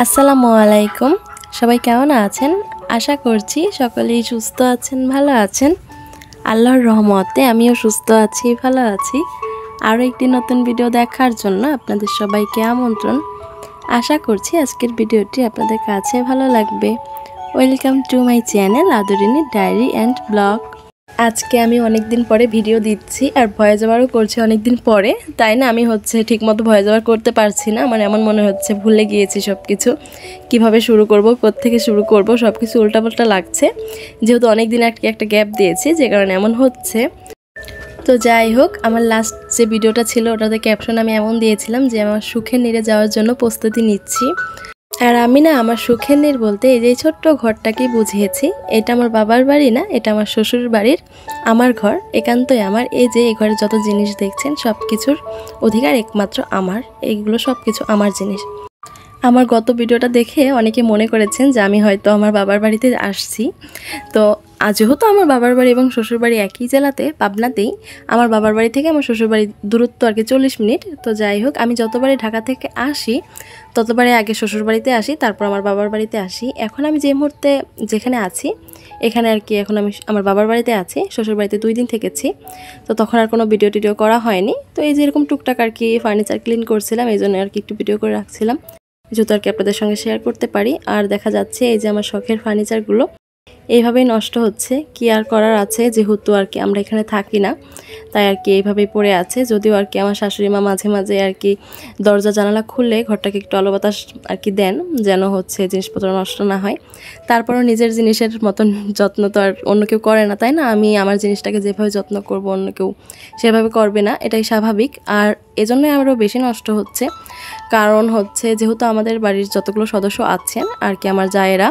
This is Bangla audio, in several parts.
আসসালামু আলাইকুম। সবাই কেমন আছেন? আশা করছি সকলেই সুস্থ আছেন, ভালো আছেন। আল্লাহর রহমতে আমিও সুস্থ আছি, ভালো আছি। আরও একটি নতুন ভিডিও দেখার জন্য আপনাদের সবাইকে আমন্ত্রণ। আশা করছি আজকের ভিডিওটি আপনাদের কাছে ভালো লাগবে। Welcome to my channel Adorini diary and blog. আজকে আমি অনেক দিন পরে ভিডিও দিচ্ছি আর ভয়েস ওভারও করছি অনেক দিন পরে, তাই না? আমি ঠিকমতো ভয়েস ওভার করতে পারছি না। আমার এমন মনে হচ্ছে ভুলে গিয়েছি সব কিছু, কীভাবে শুরু করব, কোত্থেকে শুরু করব, সব কিছু উল্টাপাল্টা লাগছে, যেহেতু অনেক দিন একটা গ্যাপ দিয়েছি, যে কারণে এমন হচ্ছে। তো যাই হোক, আমার লাস্ট যে ভিডিওটা ছিল ওটাতে ক্যাপশন আমি এমন দিয়েছিলাম যে আমার সুখের নীড়ে যাওয়ার জন্য প্রস্তুতি নিচ্ছি। আর আমি না আমার সুখের নীড় বলতে এই যে ছোট্ট ঘরটাকেই বুঝিয়েছি। এটা আমার বাবার বাড়ি না, এটা আমার শ্বশুর বাড়ির আমার ঘর, একান্তই আমার। এই যে এই ঘরে যত জিনিস দেখছেন সব কিছুর অধিকার একমাত্র আমার। এইগুলো সব কিছু আমার জিনিস। আমার গত ভিডিওটা দেখে অনেকে মনে করেছেন যে আমি হয়তো আমার বাবার বাড়িতে আসছি। তো যেহেতু আমার বাবার বাড়ি এবং শ্বশুরবাড়ি একই জেলাতে, পাবনাতেই, আমার বাবার বাড়ি থেকে আমার শ্বশুরবাড়ির দূরত্ব আর কি 40 মিনিট। তো যাই হোক, আমি যতবারই ঢাকা থেকে আসি ততবারই আগে শ্বশুরবাড়িতে আসি, তারপর আমার বাবার বাড়িতে আসি। এখন আমি যে মুহূর্তে যেখানে আছি এখানে আর কি এখন আমি আমার বাবার বাড়িতে আছি, শ্বশুরবাড়িতে 2 দিন থেকেছি। তো তখন আর কোনো ভিডিও টিডিও করা হয়নি। তো এই যে এরকম টুকটাক আর কি ফার্নিচার ক্লিন করছিলাম, এই জন্য আর কি একটু ভিডিও করে রাখছিলাম, যেহেতু আর কি আপনাদের সঙ্গে শেয়ার করতে পারি। আর দেখা যাচ্ছে এই যে আমার শখের ফার্নিচারগুলো এইভাবেই নষ্ট হচ্ছে, কি আর করার আছে, যেহেতু আর কি আমরা এখানে থাকি না, তাই আর কি এইভাবেই পড়ে আছে। যদিও আর কি আমার শাশুড়ি মা মাঝে মাঝে আর কি দরজা জানালা খুলে ঘরটাকে একটু আলো বাতাস আর কি দেন, যেন জিনিসপত্র নষ্ট না হয়। তারপরও নিজের জিনিসের মতন যত্ন তো আর অন্য কেউ করে না, তাই না? আমি আমার জিনিসটাকে যেভাবে যত্ন করব অন্য কেউ সেভাবে করবে না, এটাই স্বাভাবিক। আর এজন্যই আরও বেশি নষ্ট হচ্ছে, কারণ যেহেতু আমাদের বাড়ির যতগুলো সদস্য আছেন আর কি আমার জায়েরা,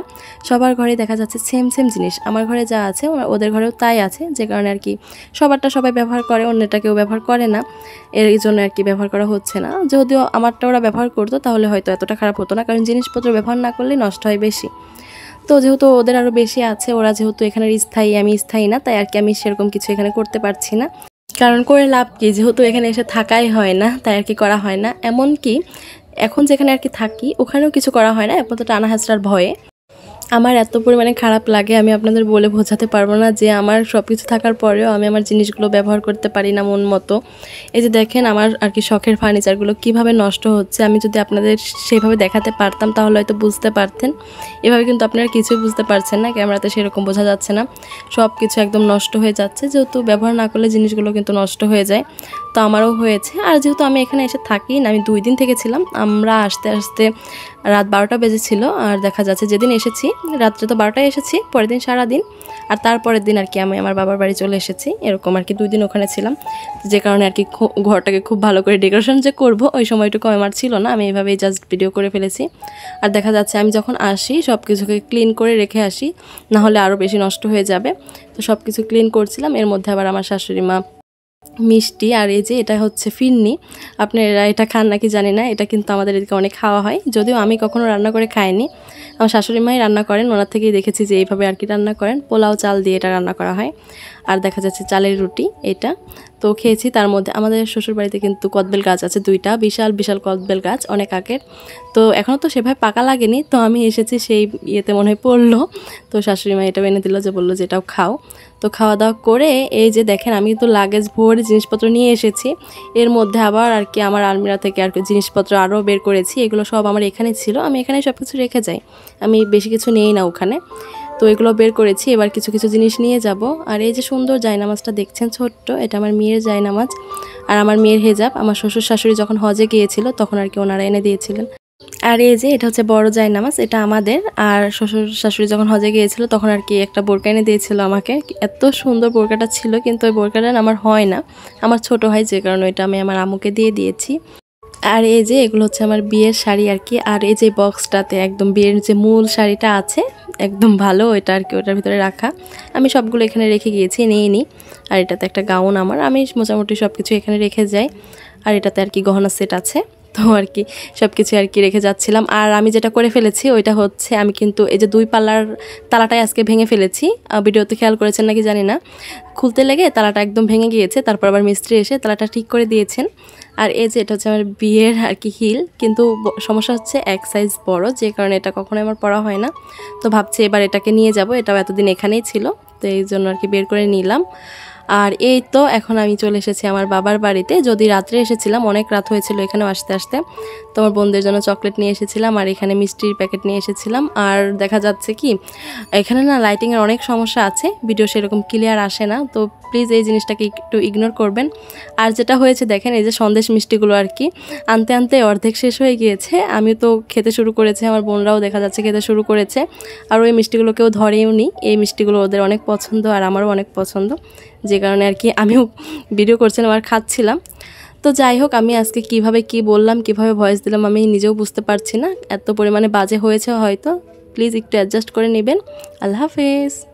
সবার ঘরে দেখা যাচ্ছে সেম জিনিস। আমার ঘরে যা আছে ওদের ঘরেও তাই আছে, যে কারণে আর কি সবারটা সবাই ব্যবহার করে, অন্যটা কেউ ব্যবহার করে না। এর জন্য আর কি ব্যবহার করা হচ্ছে না। যদিও আমারটা ওরা ব্যবহার করতো তাহলে হয়তো এতটা খারাপ হতো না, কারণ জিনিসপত্র ব্যবহার না করলে নষ্ট হয় বেশি। তো যেহেতু ওদের আরও বেশি আছে, ওরা যেহেতু এখানে স্থায়ী, আমি স্থায়ী না, তাই আর কি আমি সেরকম কিছু এখানে করতে পারছি না। কারণ করে লাভ কি, যেহেতু এখানে এসে থাকাই হয় না, তাই আর কি করা হয় না। এমনকি এখন যেখানে আর কি থাকি ওখানেও কিছু করা হয় না, একমাত্র টানা হাঁচড়ার ভয়ে। আমার এত পরিমাণে খারাপ লাগে, আমি আপনাদের বলে বোঝাতে পারবো না, যে আমার সব কিছু থাকার পরেও আমি আমার জিনিসগুলো ব্যবহার করতে পারি না মন মতো। এই যে দেখেন আমার আর কি শখের ফার্নিচারগুলো কিভাবে নষ্ট হচ্ছে, আমি যদি আপনাদের সেইভাবে দেখাতে পারতাম তাহলে হয়তো বুঝতে পারতেন। এভাবে কিন্তু আপনারা কিছুই বুঝতে পারছেন না, ক্যামেরাতে সেরকম বোঝা যাচ্ছে না। সব কিছু একদম নষ্ট হয়ে যাচ্ছে, যেহেতু ব্যবহার না করলে জিনিসগুলো কিন্তু নষ্ট হয়ে যায়। তো আমারও হয়েছে। আর যেহেতু আমি এখানে এসে থাকি না, আমি 2 দিন থেকে ছিলাম, আমরা আসতে আসতে রাত 12টা বেজেছিল। আর দেখা যাচ্ছে যেদিন এসেছি রাত্রে তো 12টায় এসেছি, পরের দিন সারাদিন, আর তারপরের দিন আর কি আমি আমার বাবার বাড়ি চলে এসেছি। এরকম আর কি 2 দিন ওখানে ছিলাম, যে কারণে আর কি ঘরটাকে খুব ভালো করে ডেকোরেশন যে করবো ওই সময়টুকু আমার ছিল না, আমি এইভাবেই জাস্ট ভিডিও করে ফেলেছি। আর দেখা যাচ্ছে আমি যখন আসি সব কিছুকে ক্লিন করে রেখে আসি, না হলে আরও বেশি নষ্ট হয়ে যাবে। তো সব কিছু ক্লিন করছিলাম, এর মধ্যে আবার আমার শাশুড়ি মা মিষ্টি, আর এই যে এটা হচ্ছে ফিরনি, আপনারা এটা খান নাকি জানি না, এটা কিন্তু আমাদের এদিকে অনেক খাওয়া হয়। যদিও আমি কখনো রান্না করে খাইনি, আমার শাশুড়ি মাই রান্না করেন, ওনার থেকেই দেখেছি যে এইভাবে আর কি রান্না করেন, পোলাও চাল দিয়ে এটা রান্না করা হয়। আর দেখা যাচ্ছে চালের রুটি, এটা তো খেয়েছি। তার মধ্যে আমাদের শ্বশুরবাড়িতে কিন্তু কদবেল গাছ আছে 2টা, বিশাল বিশাল কদবেল গাছ, অনেক আগের। তো এখনও তো সেভাবে পাকা লাগেনি, তো আমি এসেছি সেই ইয়েতে মনে হয় পড়লো, তো শাশুড়ি মা এটা এনে দিল, যে বললো যে এটাও খাও। তো খাওয়া দাওয়া করে এই যে দেখেন আমি কিন্তু লাগেজ ভরে জিনিসপত্র নিয়ে এসেছি। এর মধ্যে আবার আর কি আমার আলমিরা থেকে আর কি জিনিসপত্র আরও বের করেছি, এগুলো সব আমার এখানে ছিল, আমি এখানে সব কিছু রেখে যাই, আমি বেশি কিছু নেই না ওখানে। তো এগুলো বের করেছি, এবার কিছু কিছু জিনিস নিয়ে যাব। আর এই যে সুন্দর জায়নামাজটা দেখছেন ছোট্ট, এটা আমার মেয়ের জায়নামাজ আর আমার মেয়ের হেজাব, আমার শ্বশুর শাশুড়ি যখন হজে গিয়েছিল তখন আর কি ওনারা এনে দিয়েছিলেন। আর এই যে এটা হচ্ছে বড় জায়নামাজ, এটা আমাদের। আর শ্বশুর শাশুড়ি যখন হজে গিয়েছিল তখন আর কি একটা বোরকা এনে দিয়েছিল আমাকে, এত সুন্দর বোরকাটা ছিল, কিন্তু ওই বোরকাটা আমার হয় না, আমার ছোট হয়, যে কারণে ওইটা আমি আমার আম্মুকে দিয়ে দিয়েছি। আর এই যে এগুলো হচ্ছে আমার বিয়ের শাড়ি আর কি। আর এই যে বক্সটাতে একদম বিয়ের যে মূল শাড়িটা আছে একদম ভালো, ওইটা আর কি ওটার ভিতরে রাখা, আমি সবগুলো এখানে রেখে গিয়েছি, নিয়ে নিই। আর এটাতে একটা গাউন আমার, আমি মোটামুটি সব কিছু এখানে রেখে যাই। আর এটাতে আর কি গহনা সেট আছে, তো আর কি সব কিছু আর কি রেখে যাচ্ছিলাম। আর আমি যেটা করে ফেলেছি ওইটা হচ্ছে আমি কিন্তু এই যে 2 পাল্লার তালাটাই আজকে ভেঙে ফেলেছি। ভিডিওতে খেয়াল করেছেন নাকি জানি না, খুলতে লেগে তালাটা একদম ভেঙে গিয়েছে। তারপর আবার মিস্ত্রি এসে তালাটা ঠিক করে দিয়েছেন। আর এই যে এটা হচ্ছে আমার বিয়ের আর কি হিল, কিন্তু সমস্যা হচ্ছে এক সাইজ বড়, যে কারণে এটা কখনোই আমার পরা হয় না। তো ভাবছি এবার এটাকে নিয়ে যাব, এটাও এতদিন এখানেই ছিল, তো এই জন্য আর কি বের করে নিলাম। আর এই তো এখন আমি চলে এসেছি আমার বাবার বাড়িতে। যদি রাত্রে এসেছিলাম, অনেক রাত হয়েছিল এখানেও আসতে আসতে। তো আমার বোনদের জন্য চকলেট নিয়ে এসেছিলাম আর এখানে মিষ্টির প্যাকেট নিয়ে এসেছিলাম। আর দেখা যাচ্ছে কি এখানে না লাইটিংয়ের অনেক সমস্যা আছে, ভিডিও সেরকম ক্লিয়ার আসে না, তো প্লিজ এই জিনিসটাকে একটু ইগনোর করবেন। আর যেটা হয়েছে দেখেন, এই যে সন্দেশ মিষ্টিগুলো আর কি আনতে আনতে অর্ধেক শেষ হয়ে গিয়েছে। আমি তো খেতে শুরু করেছি, আমার বোনরাও দেখা যাচ্ছে খেতে শুরু করেছে। আর ওই মিষ্টিগুলো কেউ ধরেও নি, এই মিষ্টিগুলো ওদের অনেক পছন্দ আর আমারও অনেক পছন্দ, যে কারণে আর কি আমিও ভিডিও করছিলাম আর খাচ্ছিলাম। তো যাই হোক, আমি আজকে কিভাবে কি বললাম, কিভাবে ভয়েস দিলাম আমি নিজেও বুঝতে পারছি না, এত পরিমাণে বাজে হয়েছে হয়তো। প্লিজ একটু অ্যাডজাস্ট করে নেবেন। আল্লাহ হাফেজ।